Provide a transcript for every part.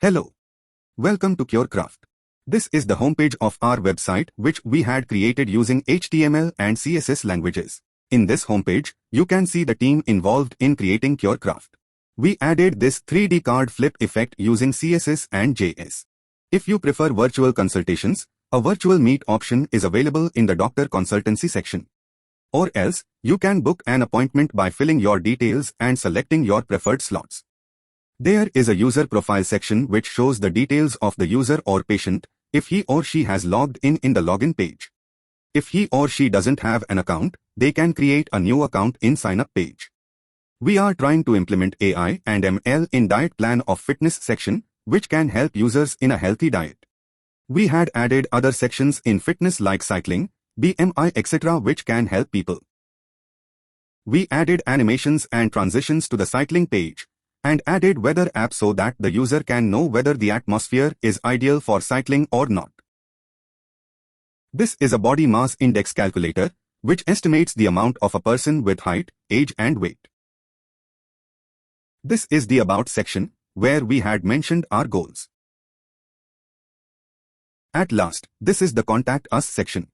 Hello. Welcome to CURECRAFT. This is the homepage of our website which we had created using HTML and CSS languages. In this homepage, you can see the team involved in creating CURECRAFT. We added this 3D card flip effect using CSS and JS. If you prefer virtual consultations, a virtual meet option is available in the Doctor Consultancy section. Or else, you can book an appointment by filling your details and selecting your preferred slots. There is a user profile section which shows the details of the user or patient if he or she has logged in the login page. If he or she doesn't have an account, they can create a new account in sign-up page. We are trying to implement AI and ML in diet plan of fitness section, which can help users in a healthy diet. We had added other sections in fitness like cycling, BMI etc. which can help people. We added animations and transitions to the cycling page, and added weather app so that the user can know whether the atmosphere is ideal for cycling or not. This is a body mass index calculator, which estimates the amount of a person with height, age and weight. This is the About section, where we had mentioned our goals. At last, this is the Contact Us section.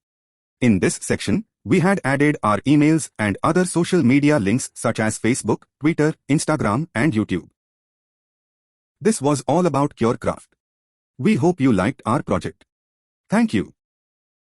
In this section, we had added our emails and other social media links such as Facebook, Twitter, Instagram, and YouTube. This was all about CURECRAFT. We hope you liked our project. Thank you.